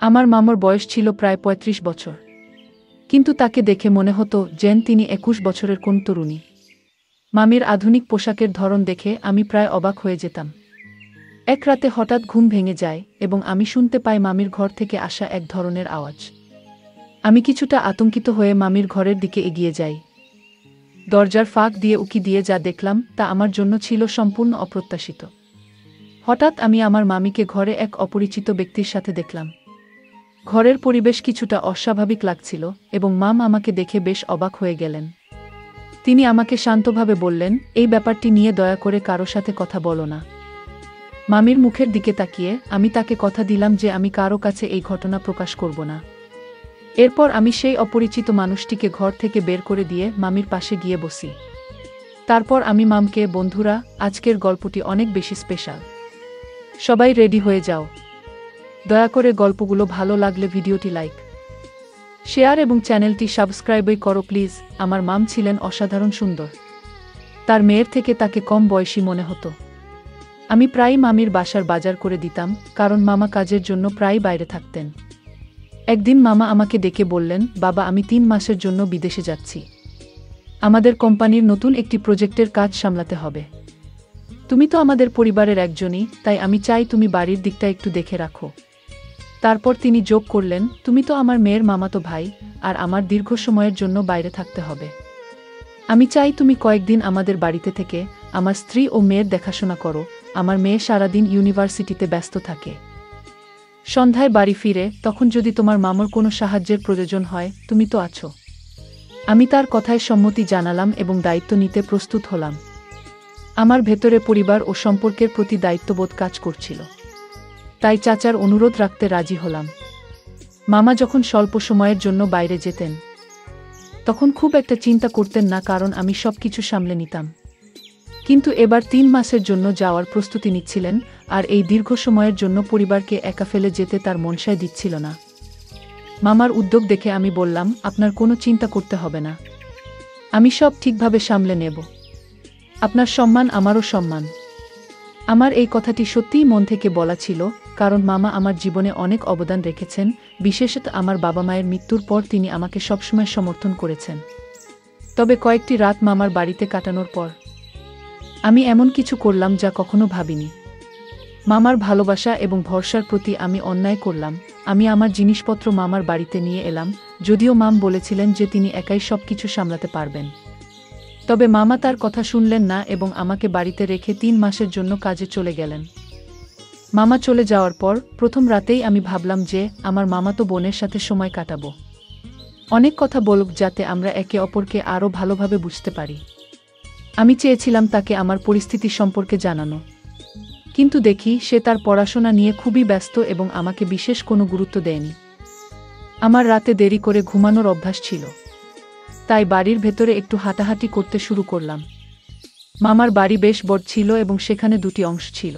আমার মামার বয়স ছিল প্রায় ৩৫ বছর, কিন্তু তাকে দেখে মনে হতো যেন তিনি ২১ বছরের কোন তরুণী। মামির আধুনিক পোশাকের ধরন দেখে আমি প্রায় অবাক হয়ে যেতাম। এক রাতে হঠাৎ ঘুম ভেঙে যায় এবং আমি শুনতে পাই মামির ঘর থেকে আসা এক ধরনের আওয়াজ। আমি কিছুটা আতঙ্কিত হয়ে মামির ঘরের দিকে এগিয়ে যাই। দরজার ফাঁক দিয়ে উঁকি দিয়ে যা দেখলাম তা আমার জন্য ছিল সম্পূর্ণ অপ্রত্যাশিত। হঠাৎ আমি আমার মামিকে ঘরে এক অপরিচিত ব্যক্তির সাথে দেখলাম। ঘরের পরিবেশ কিছুটা অস্বাভাবিক লাগছিল এবং মাম আমাকে দেখে বেশ অবাক হয়ে গেলেন। তিনি আমাকে শান্তভাবে বললেন, এই ব্যাপারটি নিয়ে দয়া করে কারো সাথে কথা বলো না। মামির মুখের দিকে তাকিয়ে আমি তাকে কথা দিলাম যে আমি কারো কাছে এই ঘটনা প্রকাশ করব না। এরপর আমি সেই অপরিচিত মানুষটিকে ঘর থেকে বের করে দিয়ে মামির পাশে গিয়ে বসি। তারপর আমি মামকে, বন্ধুরা, আজকের গল্পটি অনেক বেশি স্পেশাল। সবাই রেডি হয়ে যাও। দয়া করে গল্পগুলো ভালো লাগলে ভিডিওটি লাইক, শেয়ার এবং চ্যানেলটি সাবস্ক্রাইবই করো প্লিজ। আমার মাম ছিলেন অসাধারণ সুন্দর। তার মেয়ের থেকে তাকে কম বয়সী মনে হতো। আমি প্রায়ই মামির বাসার বাজার করে দিতাম, কারণ মামা কাজের জন্য প্রায়ই বাইরে থাকতেন। একদিন মামা আমাকে ডেকে বললেন, বাবা, আমি ৩ মাসের জন্য বিদেশে যাচ্ছি। আমাদের কোম্পানির নতুন একটি প্রজেক্টের কাজ সামলাতে হবে। তুমি তো আমাদের পরিবারের একজনই, তাই আমি চাই তুমি বাড়ির দিকটা একটু দেখে রাখো। তারপর তিনি যোগ করলেন, তুমি তো আমার মেয়ের মামাতো ভাই, আর আমার দীর্ঘ সময়ের জন্য বাইরে থাকতে হবে। আমি চাই তুমি কয়েকদিন আমাদের বাড়িতে থেকে আমার স্ত্রী ও মেয়ের দেখাশোনা করো। আমার মেয়ে সারাদিন ইউনিভার্সিটিতে ব্যস্ত থাকে। সন্ধ্যায় বাড়ি ফিরে তখন যদি তোমার মামার কোনো সাহায্যের প্রয়োজন হয়, তুমি তো আছো। আমি তার কথায় সম্মতি জানালাম এবং দায়িত্ব নিতে প্রস্তুত হলাম। আমার ভেতরে পরিবার ও সম্পর্কের প্রতি দায়িত্ববোধ কাজ করছিল। তাই চাচার অনুরোধ রাখতে রাজি হলাম। মামা যখন স্বল্প সময়ের জন্য বাইরে যেতেন, তখন খুব একটা চিন্তা করতেন না, কারণ আমি সবকিছু সামলে নিতাম। কিন্তু এবার ৩ মাসের জন্য যাওয়ার প্রস্তুতি নিচ্ছিলেন, আর এই দীর্ঘ সময়ের জন্য পরিবারকে একা ফেলে যেতে তার মনসায় দিচ্ছিল না। মামার উদ্যোগ দেখে আমি বললাম, আপনার কোনো চিন্তা করতে হবে না, আমি সব ঠিকভাবে সামলে নেব। আপনার সম্মান আমারও সম্মান। আমার এই কথাটি সত্যিই মন থেকে বলা ছিল, কারণ মামা আমার জীবনে অনেক অবদান রেখেছেন, বিশেষত আমার বাবা মায়ের মৃত্যুর পর তিনি আমাকে সবসময় সমর্থন করেছেন। তবে কয়েকটি রাত মামার বাড়িতে কাটানোর পর আমি এমন কিছু করলাম যা কখনো ভাবিনি। মামার ভালোবাসা এবং ভরসার প্রতি আমি অন্যায় করলাম। আমি আমার জিনিসপত্র মামার বাড়িতে নিয়ে এলাম, যদিও মাম বলেছিলেন যে তিনি একাই সবকিছু সামলাতে পারবেন। তবে মামা তার কথা শুনলেন না এবং আমাকে বাড়িতে রেখে ৩ মাসের জন্য কাজে চলে গেলেন। মামা চলে যাওয়ার পর প্রথম রাতেই আমি ভাবলাম যে আমার মামাতো বোনের সাথে সময় কাটাবো। অনেক কথা বলুক, যাতে আমরা একে অপরকে আরও ভালোভাবে বুঝতে পারি। আমি চেয়েছিলাম তাকে আমার পরিস্থিতি সম্পর্কে জানানো, কিন্তু দেখি সে তার পড়াশোনা নিয়ে খুবই ব্যস্ত এবং আমাকে বিশেষ কোনো গুরুত্ব দেয়নি। আমার রাতে দেরি করে ঘুমানোর অভ্যাস ছিল, তাই বাড়ির ভেতরে একটু হাঁটাহাঁটি করতে শুরু করলাম। মামার বাড়ি বেশ বড় ছিল এবং সেখানে 2টি অংশ ছিল।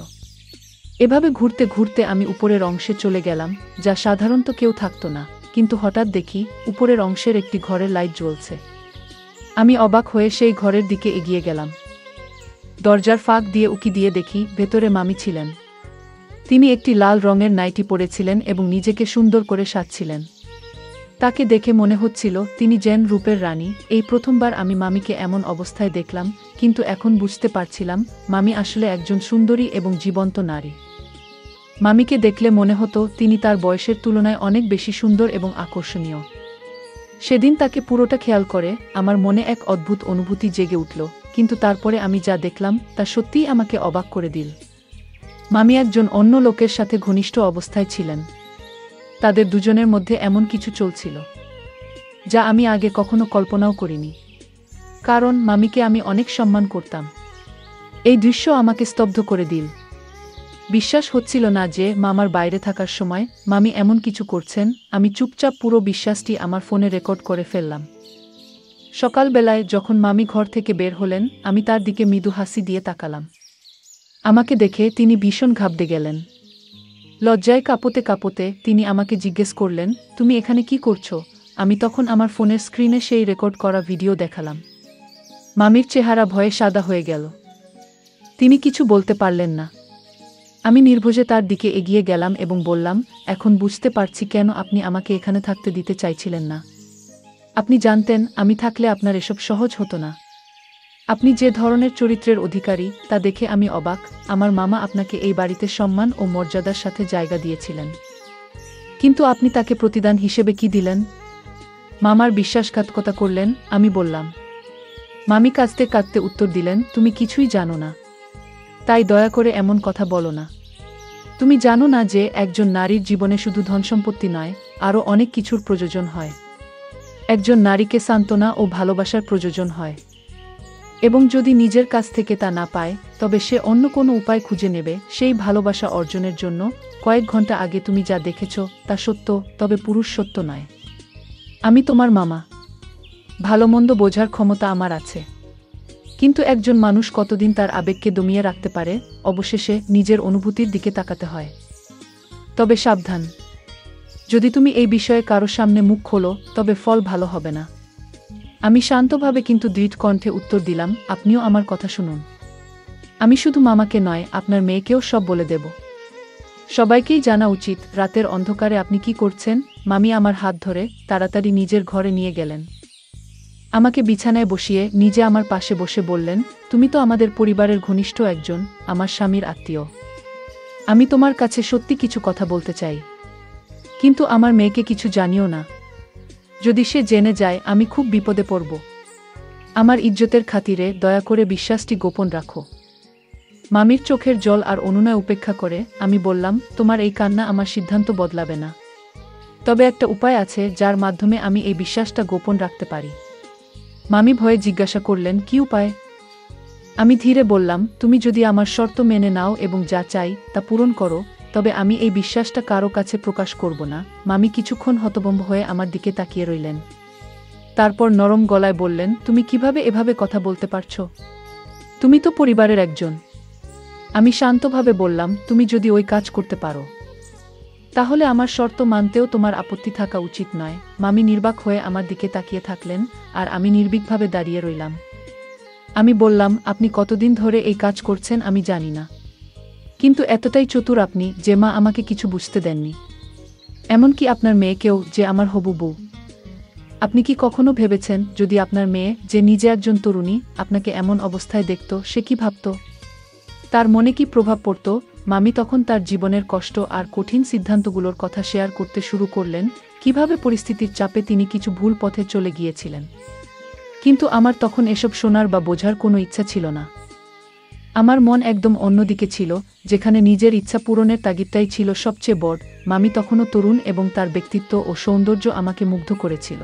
এভাবে ঘুরতে ঘুরতে আমি উপরের অংশে চলে গেলাম, যা সাধারণত কেউ থাকতো না, কিন্তু হঠাৎ দেখি উপরের অংশের একটি ঘরের লাইট জ্বলছে। আমি অবাক হয়ে সেই ঘরের দিকে এগিয়ে গেলাম। দরজার ফাঁক দিয়ে উঁকি দিয়ে দেখি ভেতরে মামি ছিলেন। তিনি একটি লাল রঙের নাইটি পরেছিলেন এবং নিজেকে সুন্দর করে সাজছিলেন। তাকে দেখে মনে হচ্ছিল তিনি যেন রূপের রানী। এই প্রথমবার আমি মামিকে এমন অবস্থায় দেখলাম, কিন্তু এখন বুঝতে পারছিলাম মামি আসলে একজন সুন্দরী এবং জীবন্ত নারী। মামিকে দেখলে মনে হতো তিনি তার বয়সের তুলনায় অনেক বেশি সুন্দর এবং আকর্ষণীয়। সেদিন তাকে পুরোটা খেয়াল করে আমার মনে এক অদ্ভুত অনুভূতি জেগে উঠল, কিন্তু তারপরে আমি যা দেখলাম তা সত্যিই আমাকে অবাক করে দিল। মামি একজন অন্য লোকের সাথে ঘনিষ্ঠ অবস্থায় ছিলেন। তাদের দুজনের মধ্যে এমন কিছু চলছিল যা আমি আগে কখনো কল্পনাও করিনি, কারণ মামিকে আমি অনেক সম্মান করতাম। এই দৃশ্য আমাকে স্তব্ধ করে দিল। বিশ্বাস হচ্ছিল না যে মামার বাইরে থাকার সময় মামি এমন কিছু করছেন। আমি চুপচাপ পুরো বিশ্বাসটি আমার ফোনে রেকর্ড করে ফেললাম। সকালবেলায় যখন মামি ঘর থেকে বের হলেন, আমি তার দিকে মৃদু হাসি দিয়ে তাকালাম। আমাকে দেখে তিনি ভীষণ ঘাবড়ে গেলেন। লজ্জায় কাঁপতে কাঁপতে তিনি আমাকে জিজ্ঞেস করলেন, তুমি এখানে কি করছো? আমি তখন আমার ফোনের স্ক্রিনে সেই রেকর্ড করা ভিডিও দেখালাম। মামির চেহারা ভয়ে সাদা হয়ে গেল। তিনি কিছু বলতে পারলেন না। আমি নির্ভয়ে তার দিকে এগিয়ে গেলাম এবং বললাম, এখন বুঝতে পারছি কেন আপনি আমাকে এখানে থাকতে দিতে চাইছিলেন না। আপনি জানতেন আমি থাকলে আপনার এসব সহজ হতো না। আপনি যে ধরনের চরিত্রের অধিকারী তা দেখে আমি অবাক। আমার মামা আপনাকে এই বাড়িতে সম্মান ও মর্যাদার সাথে জায়গা দিয়েছিলেন, কিন্তু আপনি তাকে প্রতিদান হিসেবে কি দিলেন? মামার বিশ্বাসঘাতকতা করলেন, আমি বললাম। মামি কাঁদতে কাঁদতে উত্তর দিলেন, তুমি কিছুই জানো না, তাই দয়া করে এমন কথা বলো না। তুমি জানো না যে একজন নারীর জীবনে শুধু ধনসম্পত্তি নয়, আরও অনেক কিছুর প্রয়োজন হয়। একজন নারীকে সান্ত্বনা ও ভালোবাসার প্রয়োজন হয়, এবং যদি নিজের কাছ থেকে তা না পায় তবে সে অন্য কোনো উপায় খুঁজে নেবে সেই ভালোবাসা অর্জনের জন্য। কয়েক ঘন্টা আগে তুমি যা দেখেছ তা সত্য, তবে পুরুষ সত্য নয়। আমি তোমার মামা, ভালোমন্দ বোঝার ক্ষমতা আমার আছে, কিন্তু একজন মানুষ কতদিন তার আবেগকে দমিয়ে রাখতে পারে? অবশেষে নিজের অনুভূতির দিকে তাকাতে হয়। তবে সাবধান, যদি তুমি এই বিষয়ে কারো সামনে মুখ খোলো তবে ফল ভালো হবে না। আমি শান্তভাবে কিন্তু দৃঢ় কণ্ঠে উত্তর দিলাম, আপনিও আমার কথা শুনুন। আমি শুধু মামাকে নয়, আপনার মেয়েকেও সব বলে দেব। সবাইকেই জানা উচিত রাতের অন্ধকারে আপনি কি করছেন। মামি আমার হাত ধরে তাড়াতাড়ি নিজের ঘরে নিয়ে গেলেন। আমাকে বিছানায় বসিয়ে নিজে আমার পাশে বসে বললেন, তুমি তো আমাদের পরিবারের ঘনিষ্ঠ একজন, আমার স্বামীর আত্মীয়। আমি তোমার কাছে সত্যি কিছু কথা বলতে চাই, কিন্তু আমার মেয়েকে কিছু জানিও না। যদি সে জেনে যায় আমি খুব বিপদে পড়ব। আমার ইজ্জতের খাতিরে দয়া করে বিশ্বাসটি গোপন রাখো। মামির চোখের জল আর অনুনয় উপেক্ষা করে আমি বললাম, তোমার এই কান্না আমার সিদ্ধান্ত বদলাবে না, তবে একটা উপায় আছে যার মাধ্যমে আমি এই বিশ্বাসটা গোপন রাখতে পারি। মামি ভয়ে জিজ্ঞাসা করলেন, কি উপায়? আমি ধীরে বললাম, তুমি যদি আমার শর্ত মেনে নাও এবং যা চাই তা পূরণ করো, তবে আমি এই বিশ্বাসটা কারো কাছে প্রকাশ করব না। মামি কিছুক্ষণ হতভম্ব হয়ে আমার দিকে তাকিয়ে রইলেন, তারপর নরম গলায় বললেন, তুমি কিভাবে এভাবে কথা বলতে পারছো? তুমি তো পরিবারের একজন। আমি শান্তভাবে বললাম, তুমি যদি ওই কাজ করতে পারো তাহলে আমার শর্ত মানতেও তোমার আপত্তি থাকা উচিত নয়। মামি নির্বাক হয়ে আমার দিকে তাকিয়ে থাকলেন, আর আমি নির্ভীকভাবে দাঁড়িয়ে রইলাম। আমি বললাম, আপনি কতদিন ধরে এই কাজ করছেন আমি জানি না, কিন্তু এতটাই চতুর আপনি যে মা আমাকে কিছু বুঝতে দেননি, এমনকি আপনার মেয়েকেও, যে আমার হবু বউ। আপনি কি কখনো ভেবেছেন যদি আপনার মেয়ে, যে নিজে একজন তরুণী, আপনাকে এমন অবস্থায় দেখত, সে কি ভাবত? তার মনে কি প্রভাব পড়ত? মামি তখন তার জীবনের কষ্ট আর কঠিন সিদ্ধান্তগুলোর কথা শেয়ার করতে শুরু করলেন, কিভাবে পরিস্থিতির চাপে তিনি কিছু ভুল পথে চলে গিয়েছিলেন। কিন্তু আমার তখন এসব শোনার বা বোঝার কোনো ইচ্ছা ছিল না। আমার মন একদম অন্যদিকে ছিল, যেখানে নিজের ইচ্ছা পূরণের তাগিদটাই ছিল সবচেয়ে বড়। মামি তখনও তরুণ এবং তার ব্যক্তিত্ব ও সৌন্দর্য আমাকে মুগ্ধ করেছিল।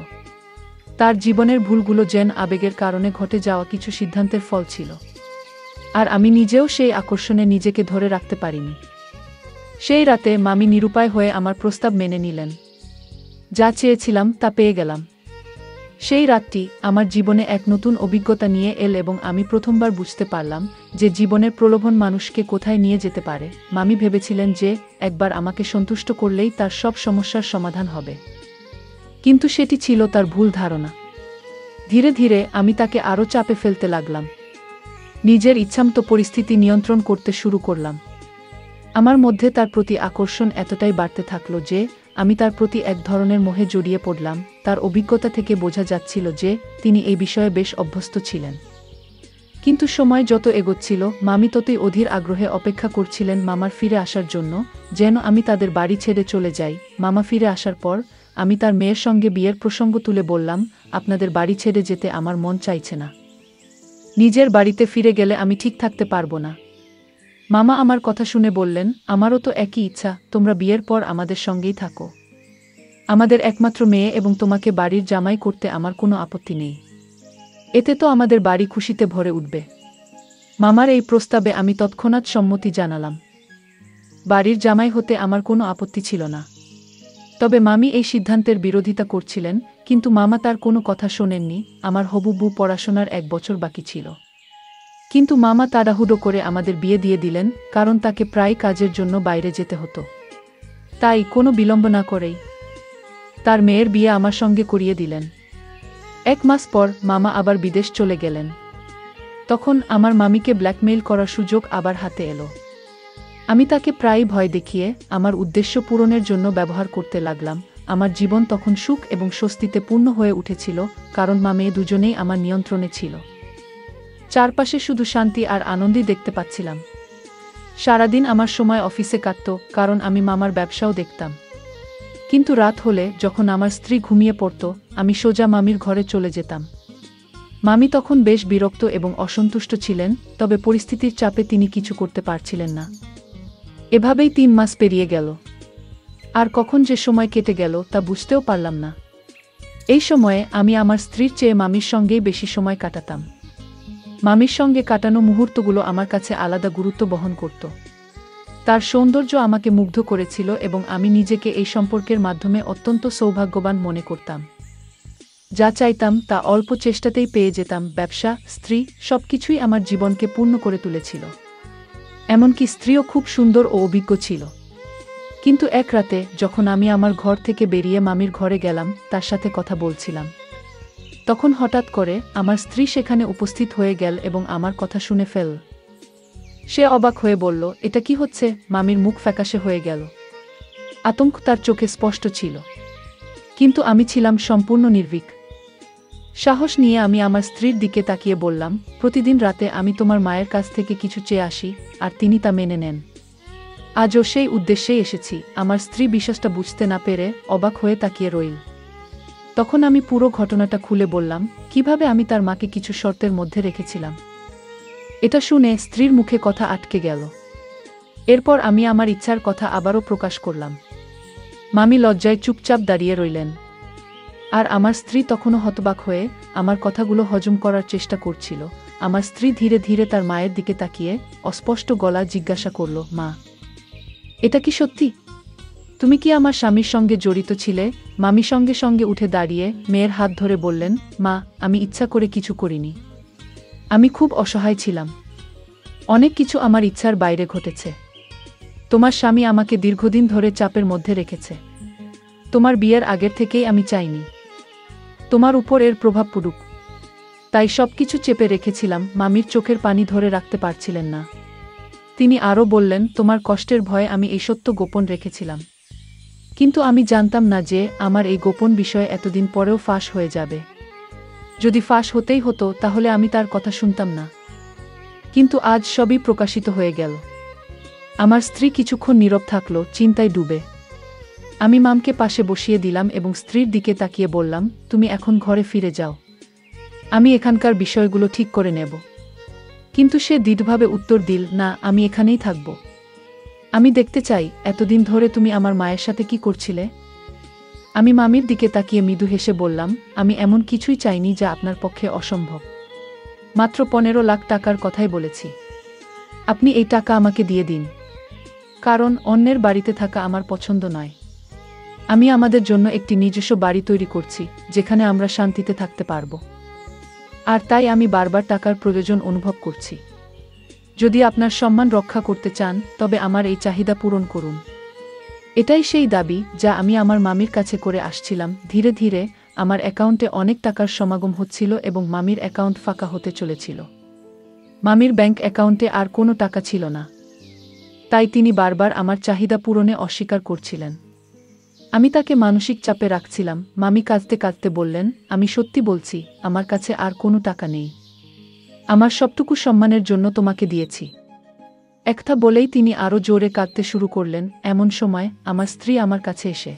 তার জীবনের ভুলগুলো যেন আবেগের কারণে ঘটে যাওয়া কিছু সিদ্ধান্তের ফল ছিল, আর আমি নিজেও সেই আকর্ষণে নিজেকে ধরে রাখতে পারিনি। সেই রাতে মামি নিরুপায় হয়ে আমার প্রস্তাব মেনে নিলেন। যা চেয়েছিলাম তা পেয়ে গেলাম। সেই রাতটি আমার জীবনে এক নতুন অভিজ্ঞতা নিয়ে এল এবং আমি প্রথমবার বুঝতে পারলাম যে জীবনের প্রলোভন মানুষকে কোথায় নিয়ে যেতে পারে। মামি ভেবেছিলেন যে একবার আমাকে সন্তুষ্ট করলেই তার সব সমস্যার সমাধান হবে, কিন্তু সেটি ছিল তার ভুল ধারণা। ধীরে ধীরে আমি তাকে আরও চাপে ফেলতে লাগলাম, নিজের ইচ্ছামতো পরিস্থিতি নিয়ন্ত্রণ করতে শুরু করলাম। আমার মধ্যে তার প্রতি আকর্ষণ এতটাই বাড়তে থাকলো যে আমি তার প্রতি এক ধরনের মোহে জড়িয়ে পড়লাম। তার অভিজ্ঞতা থেকে বোঝা যাচ্ছিল যে তিনি এই বিষয়ে বেশ অভ্যস্ত ছিলেন। কিন্তু সময় যত এগোচ্ছিল মামি ততই অধীর আগ্রহে অপেক্ষা করছিলেন মামার ফিরে আসার জন্য, যেন আমি তাদের বাড়ি ছেড়ে চলে যাই। মামা ফিরে আসার পর আমি তার মেয়ের সঙ্গে বিয়ের প্রসঙ্গ তুলে বললাম, আপনাদের বাড়ি ছেড়ে যেতে আমার মন চাইছে না। নিজের বাড়িতে ফিরে গেলে আমি ঠিক থাকতে পারবো না। মামা আমার কথা শুনে বললেন, আমারও তো একই ইচ্ছা, তোমরা বিয়ের পর আমাদের সঙ্গেই থাকো। আমাদের একমাত্র মেয়ে এবং তোমাকে বাড়ির জামাই করতে আমার কোনো আপত্তি নেই। এতে তো আমাদের বাড়ি খুশিতে ভরে উঠবে। মামার এই প্রস্তাবে আমি তৎক্ষণাৎ সম্মতি জানালাম। বাড়ির জামাই হতে আমার কোনো আপত্তি ছিল না, তবে মামি এই সিদ্ধান্তের বিরোধিতা করছিলেন। কিন্তু মামা তার কোনো কথা শোনেননি। আমার হবু বউ পড়াশোনার 1 বছর বাকি ছিল, কিন্তু মামা তাড়াহুড়ো করে আমাদের বিয়ে দিয়ে দিলেন, কারণ তাকে প্রায় কাজের জন্য বাইরে যেতে হতো। তাই কোনো বিলম্ব না করেই তার মেয়ের বিয়ে আমার সঙ্গে করিয়ে দিলেন। 1 মাস পর মামা আবার বিদেশ চলে গেলেন। তখন আমার মামিকে ব্ল্যাকমেইল করার সুযোগ আবার হাতে এলো। আমি তাকে প্রায়ই ভয় দেখিয়ে আমার উদ্দেশ্য পূরণের জন্য ব্যবহার করতে লাগলাম। আমার জীবন তখন সুখ এবং স্বস্তিতে পূর্ণ হয়ে উঠেছিল, কারণ মা মেয়ে দুজনেই আমার নিয়ন্ত্রণে ছিল। চারপাশে শুধু শান্তি আর আনন্দই দেখতে পাচ্ছিলাম। সারাদিন আমার সময় অফিসে কাটত, কারণ আমি মামার ব্যবসাও দেখতাম। কিন্তু রাত হলে যখন আমার স্ত্রী ঘুমিয়ে পড়ত, আমি সোজা মামির ঘরে চলে যেতাম। মামি তখন বেশ বিরক্ত এবং অসন্তুষ্ট ছিলেন, তবে পরিস্থিতির চাপে তিনি কিছু করতে পারছিলেন না। এভাবেই 3 মাস পেরিয়ে গেল। আর কখন যে সময় কেটে গেল তা বুঝতেও পারলাম না। এই সময়ে আমি আমার স্ত্রীর চেয়ে মামির সঙ্গেই বেশি সময় কাটাতাম। মামির সঙ্গে কাটানো মুহূর্তগুলো আমার কাছে আলাদা গুরুত্ব বহন করত। তার সৌন্দর্য আমাকে মুগ্ধ করেছিল এবং আমি নিজেকে এই সম্পর্কের মাধ্যমে অত্যন্ত সৌভাগ্যবান মনে করতাম। যা চাইতাম তা অল্প চেষ্টাতেই পেয়ে যেতাম। ব্যবসা, স্ত্রী, সবকিছুই আমার জীবনকে পূর্ণ করে তুলেছিল। এমনকি স্ত্রীও খুব সুন্দর ও অভিজ্ঞ ছিল। কিন্তু এক রাতে যখন আমি আমার ঘর থেকে বেরিয়ে মামির ঘরে গেলাম, তার সাথে কথা বলছিলাম, তখন হঠাৎ করে আমার স্ত্রী সেখানে উপস্থিত হয়ে গেল এবং আমার কথা শুনে ফেল। সে অবাক হয়ে বলল, এটা কি হচ্ছে? মামির মুখ ফ্যাকাশে হয়ে গেল। আতঙ্ক তার চোখে স্পষ্ট ছিল, কিন্তু আমি ছিলাম সম্পূর্ণ নির্ভীক। সাহস নিয়ে আমি আমার স্ত্রীর দিকে তাকিয়ে বললাম, প্রতিদিন রাতে আমি তোমার মায়ের কাছ থেকে কিছু চেয়ে আসি, আর তিনি তা মেনে নেন। আজও সেই উদ্দেশ্যেই এসেছি। আমার স্ত্রী বিশ্বাসটা বুঝতে না পেরে অবাক হয়ে তাকিয়ে রইল। তখন আমি পুরো ঘটনাটা খুলে বললাম, কিভাবে আমি তার মাকে কিছু শর্তের মধ্যে রেখেছিলাম। এটা শুনে স্ত্রীর মুখে কথা আটকে গেল। এরপর আমি আমার ইচ্ছার কথা আবারও প্রকাশ করলাম। মামি লজ্জায় চুপচাপ দাঁড়িয়ে রইলেন। আর আমার স্ত্রী তখনও হতবাক হয়ে আমার কথাগুলো হজম করার চেষ্টা করছিল। আমার স্ত্রী ধীরে ধীরে তার মায়ের দিকে তাকিয়ে অস্পষ্ট গলা জিজ্ঞাসা করল, মা, এটা কি সত্যি? তুমি কি আমার স্বামীর সঙ্গে জড়িত ছিলে? মামি সঙ্গে সঙ্গে উঠে দাঁড়িয়ে মেয়ের হাত ধরে বললেন, মা, আমি ইচ্ছা করে কিছু করিনি। আমি খুব অসহায় ছিলাম। অনেক কিছু আমার ইচ্ছার বাইরে ঘটেছে। তোমার স্বামী আমাকে দীর্ঘদিন ধরে চাপের মধ্যে রেখেছে। তোমার বিয়ের আগের থেকেই আমি চাইনি তোমার উপর এর প্রভাব পড়ুক। তাই সবকিছু চেপে রেখেছিলাম। মামির চোখের পানি ধরে রাখতে পারছিলেন না। তিনি আরও বললেন, তোমার কষ্টের ভয়ে আমি এই সত্য গোপন রেখেছিলাম। কিন্তু আমি জানতাম না যে আমার এই গোপন বিষয় এতদিন পরেও ফাঁস হয়ে যাবে। যদি ফাঁস হতেই হতো তাহলে আমি তার কথা শুনতাম না। কিন্তু আজ সবই প্রকাশিত হয়ে গেল। আমার স্ত্রী কিছুক্ষণ নীরব থাকল, চিন্তায় ডুবে। আমি মামকে পাশে বসিয়ে দিলাম এবং স্ত্রীর দিকে তাকিয়ে বললাম, তুমি এখন ঘরে ফিরে যাও। আমি এখানকার বিষয়গুলো ঠিক করে নেব। কিন্তু সে দৃঢ়ভাবে উত্তর দিল, না, আমি এখানেই থাকব। আমি দেখতে চাই এতদিন ধরে তুমি আমার মায়ের সাথে কি করছিলে। আমি মামির দিকে তাকিয়ে মৃদু হেসে বললাম, আমি এমন কিছুই চাইনি যা আপনার পক্ষে অসম্ভব। মাত্র 15 লাখ টাকার কথাই বলেছি। আপনি এই টাকা আমাকে দিয়ে দিন, কারণ অন্যের বাড়িতে থাকা আমার পছন্দ নয়। আমি আমাদের জন্য একটি নিজস্ব বাড়ি তৈরি করছি, যেখানে আমরা শান্তিতে থাকতে পারব। আর তাই আমি বারবার টাকার প্রয়োজন অনুভব করছি। যদি আপনার সম্মান রক্ষা করতে চান তবে আমার এই চাহিদা পূরণ করুন। এটাই সেই দাবি যা আমি আমার মামির কাছে করে আসছিলাম। ধীরে ধীরে আমার অ্যাকাউন্টে অনেক টাকার সমাগম হচ্ছিল এবং মামির অ্যাকাউন্ট ফাঁকা হতে চলেছিল। মামির ব্যাংক অ্যাকাউন্টে আর কোনো টাকা ছিল না। তাই তিনি বারবার আমার চাহিদা পূরণে অস্বীকার করছিলেন। আমি তাকে মানসিক চাপে রাখছিলাম। মামি কাঁদতে কাঁদতে বললেন, আমি সত্যি বলছি, আমার কাছে আর কোনো টাকা নেই। আমার সবটুকু সম্মানের জন্য তোমাকে দিয়েছি। একটা বলেই তিনি আরও জোরে কাঁদতে শুরু করলেন। এমন সময় আমার স্ত্রী আমার কাছে এসে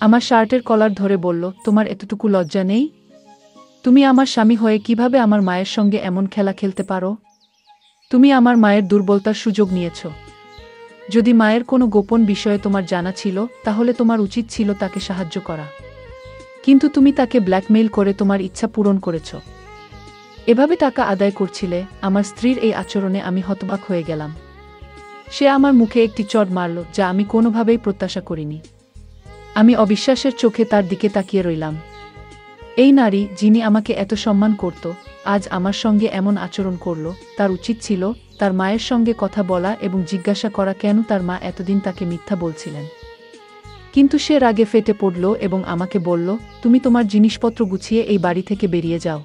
আমার শার্টের কলার ধরে বলল, তোমার এতটুকু লজ্জা নেই? তুমি আমার স্বামী হয়ে কিভাবে আমার মায়ের সঙ্গে এমন খেলা খেলতে পারো? তুমি আমার মায়ের দুর্বলতার সুযোগ নিয়েছ। যদি মায়ের কোনো গোপন বিষয়ে তোমার জানা ছিল তাহলে তোমার উচিত ছিল তাকে সাহায্য করা। কিন্তু তুমি তাকে ব্ল্যাকমেইল করে তোমার ইচ্ছা পূরণ করেছ। এভাবে টাকা আদায় করছিলে। আমার স্ত্রীর এই আচরণে আমি হতবাক হয়ে গেলাম। সে আমার মুখে একটি চড় মারল, যা আমি কোনোভাবেই প্রত্যাশা করিনি। আমি অবিশ্বাসের চোখে তার দিকে তাকিয়ে রইলাম। এই নারী, যিনি আমাকে এত সম্মান করত, আজ আমার সঙ্গে এমন আচরণ করল। তার উচিত ছিল তার মায়ের সঙ্গে কথা বলা এবং জিজ্ঞাসা করা কেন তার মা এতদিন তাকে মিথ্যা বলছিলেন। কিন্তু সে রাগে ফেটে পড়ল এবং আমাকে বলল, তুমি তোমার জিনিসপত্র গুছিয়ে এই বাড়ি থেকে বেরিয়ে যাও।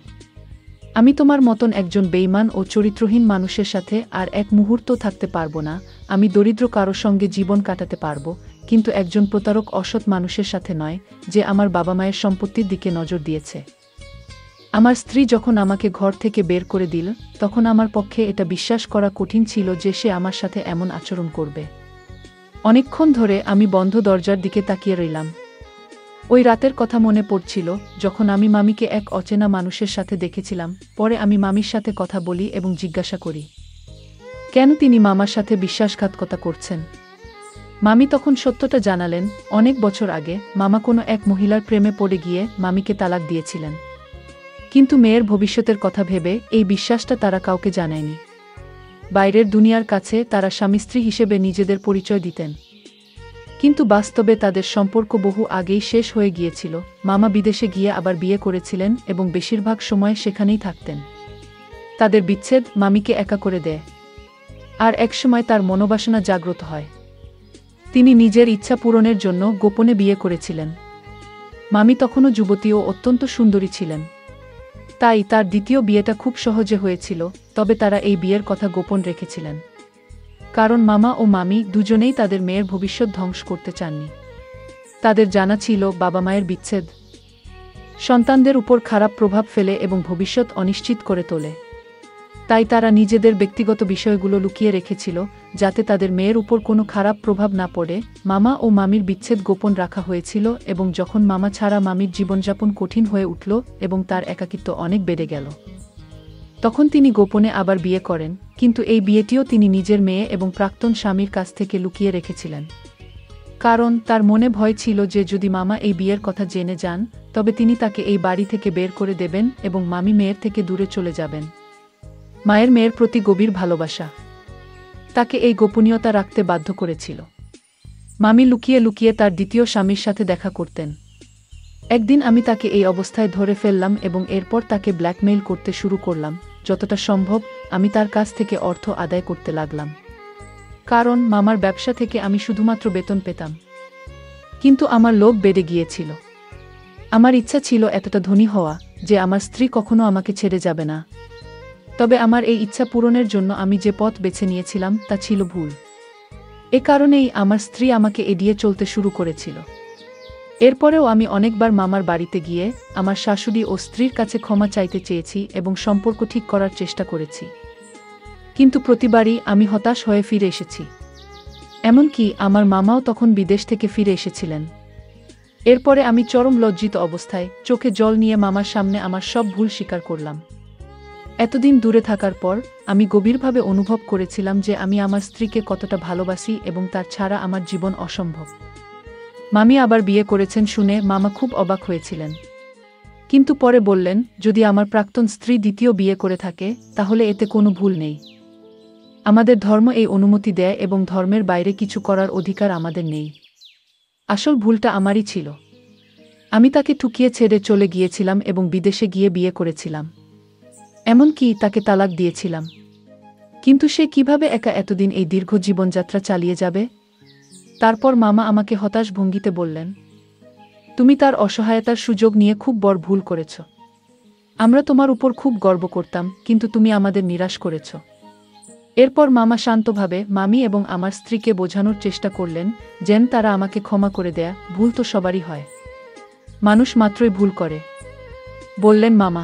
আমি তোমার মতন একজন বেঈমান ও চরিত্রহীন মানুষের সাথে আর এক মুহূর্ত থাকতে পারবো না। আমি দরিদ্র কারো সঙ্গে জীবন কাটাতে পারব, কিন্তু একজন প্রতারক অসৎ মানুষের সাথে নয়, যে আমার বাবা মায়ের সম্পত্তির দিকে নজর দিয়েছে। আমার স্ত্রী যখন আমাকে ঘর থেকে বের করে দিল, তখন আমার পক্ষে এটা বিশ্বাস করা কঠিন ছিল যে সে আমার সাথে এমন আচরণ করবে। অনেকক্ষণ ধরে আমি বন্ধ দরজার দিকে তাকিয়ে রইলাম। ওই রাতের কথা মনে পড়ছিল, যখন আমি মামিকে এক অচেনা মানুষের সাথে দেখেছিলাম। পরে আমি মামির সাথে কথা বলি এবং জিজ্ঞাসা করি, কেন তিনি মামার সাথে বিশ্বাসঘাতকতা করছেন। মামি তখন সত্যটা জানালেন, অনেক বছর আগে মামা কোনো এক মহিলার প্রেমে পড়ে গিয়ে মামিকে তালাক দিয়েছিলেন। কিন্তু মেয়ের ভবিষ্যতের কথা ভেবে এই বিশ্বাসটা তারা কাউকে জানায়নি। বাইরের দুনিয়ার কাছে তারা স্বামী স্ত্রী হিসেবে নিজেদের পরিচয় দিতেন, কিন্তু বাস্তবে তাদের সম্পর্ক বহু আগেই শেষ হয়ে গিয়েছিল। মামা বিদেশে গিয়ে আবার বিয়ে করেছিলেন এবং বেশিরভাগ সময় সেখানেই থাকতেন। তাদের বিচ্ছেদ মামিকে একা করে দেয়, আর একসময় তার মনোবাসনা জাগ্রত হয়। তিনি নিজের ইচ্ছা পূরণের জন্য গোপনে বিয়ে করেছিলেন। মামি তখনও যুবতী ও অত্যন্ত সুন্দরী ছিলেন, তাই তার দ্বিতীয় বিয়েটা খুব সহজে হয়েছিল। তবে তারা এই বিয়ের কথা গোপন রেখেছিলেন, কারণ মামা ও মামি দুজনেই তাদের মেয়ের ভবিষ্যৎ ধ্বংস করতে চাননি। তাদের জানা ছিল বাবা মায়ের বিচ্ছেদ সন্তানদের উপর খারাপ প্রভাব ফেলে এবং ভবিষ্যৎ অনিশ্চিত করে তোলে। তাই তারা নিজেদের ব্যক্তিগত বিষয়গুলো লুকিয়ে রেখেছিল, যাতে তাদের মেয়ের উপর কোনো খারাপ প্রভাব না পড়ে। মামা ও মামির বিচ্ছেদ গোপন রাখা হয়েছিল, এবং যখন মামা ছাড়া মামির জীবনযাপন কঠিন হয়ে উঠল এবং তার একাকিত্ব অনেক বেড়ে গেল, তখন তিনি গোপনে আবার বিয়ে করেন। কিন্তু এই বিয়েটিও তিনি নিজের মেয়ে এবং প্রাক্তন স্বামীর কাছ থেকে লুকিয়ে রেখেছিলেন, কারণ তার মনে ভয় ছিল যে যদি মামা এই বিয়ের কথা জেনে যান, তবে তিনি তাকে এই বাড়ি থেকে বের করে দেবেন এবং মামি মেয়ের থেকে দূরে চলে যাবেন। মায়ের মেয়ের প্রতি গভীর ভালোবাসা তাকে এই গোপনীয়তা রাখতে বাধ্য করেছিল। মামি লুকিয়ে লুকিয়ে তার দ্বিতীয় স্বামীর সাথে দেখা করতেন। একদিন আমি তাকে এই অবস্থায় ধরে ফেললাম এবং এরপর তাকে ব্ল্যাকমেইল করতে শুরু করলাম। যতটা সম্ভব আমি তার কাছ থেকে অর্থ আদায় করতে লাগলাম, কারণ মামার ব্যবসা থেকে আমি শুধুমাত্র বেতন পেতাম। কিন্তু আমার লোভ বেড়ে গিয়েছিল। আমার ইচ্ছা ছিল এতটা ধনী হওয়া যে আমার স্ত্রী কখনো আমাকে ছেড়ে যাবে না। তবে আমার এই ইচ্ছা পূরণের জন্য আমি যে পথ বেছে নিয়েছিলাম তা ছিল ভুল। এ কারণেই আমার স্ত্রী আমাকে এড়িয়ে চলতে শুরু করেছিল। এরপরেও আমি অনেকবার মামার বাড়িতে গিয়ে আমার শাশুড়ি ও স্ত্রীর কাছে ক্ষমা চাইতে চেয়েছি এবং সম্পর্ক ঠিক করার চেষ্টা করেছি, কিন্তু প্রতিবারই আমি হতাশ হয়ে ফিরে এসেছি। এমনকি আমার মামাও তখন বিদেশ থেকে ফিরে এসেছিলেন। এরপরে আমি চরম লজ্জিত অবস্থায় চোখে জল নিয়ে মামার সামনে আমার সব ভুল স্বীকার করলাম। এতদিন দূরে থাকার পর আমি গভীরভাবে অনুভব করেছিলাম যে আমি আমার স্ত্রীকে কতটা ভালোবাসি এবং তার ছাড়া আমার জীবন অসম্ভব। মামি আবার বিয়ে করেছেন শুনে মামা খুব অবাক হয়েছিলেন, কিন্তু পরে বললেন, যদি আমার প্রাক্তন স্ত্রী দ্বিতীয় বিয়ে করে থাকে তাহলে এতে কোনো ভুল নেই। আমাদের ধর্ম এই অনুমতি দেয় এবং ধর্মের বাইরে কিছু করার অধিকার আমাদের নেই। আসল ভুলটা আমারই ছিল। আমি তাকে ঠুকিয়ে ছেড়ে চলে গিয়েছিলাম এবং বিদেশে গিয়ে বিয়ে করেছিলাম, এমনকি তাকে তালাক দিয়েছিলাম। কিন্তু সে কিভাবে একা এতদিন এই দীর্ঘ জীবনযাত্রা চালিয়ে যাবে? তারপর মামা আমাকে হতাশ ভঙ্গিতে বললেন, তুমি তার অসহায়তার সুযোগ নিয়ে খুব বড় ভুল করেছ। আমরা তোমার উপর খুব গর্ব করতাম, কিন্তু তুমি আমাদের নিরাশ করেছ। এরপর মামা শান্তভাবে মামি এবং আমার স্ত্রীকে বোঝানোর চেষ্টা করলেন যেন তারা আমাকে ক্ষমা করে দেয়া। ভুল তো সবারই হয়, মানুষ মাত্রই ভুল করে, বললেন মামা।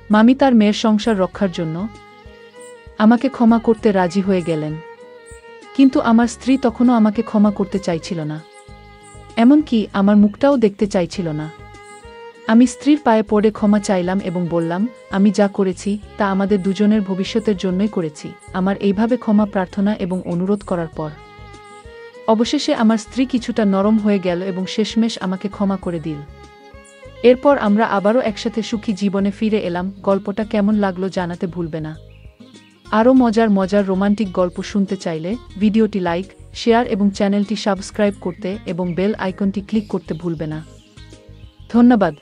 মামি তার মেয়ের সংসার রক্ষার জন্য আমাকে ক্ষমা করতে রাজি হয়ে গেলেন, কিন্তু আমার স্ত্রী তখনও আমাকে ক্ষমা করতে চাইছিল না, এমনকি আমার মুখটাও দেখতে চাইছিল না। আমি স্ত্রীর পায়ে পড়ে ক্ষমা চাইলাম এবং বললাম, আমি যা করেছি তা আমাদের দুজনের ভবিষ্যতের জন্যই করেছি। আমার এইভাবে ক্ষমা প্রার্থনা এবং অনুরোধ করার পর অবশেষে আমার স্ত্রী কিছুটা নরম হয়ে গেল এবং শেষমেশ আমাকে ক্ষমা করে দিল। এরপর আমরা আবারও একসাথে সুখী জীবনে ফিরে এলাম। গল্পটা কেমন লাগলো জানাতে ভুলবে না। আরও মজার মজার রোমান্টিক গল্প শুনতে চাইলে ভিডিওটি লাইক, শেয়ার এবং চ্যানেলটি সাবস্ক্রাইব করতে এবং বেল আইকনটি ক্লিক করতে ভুলবে না। ধন্যবাদ।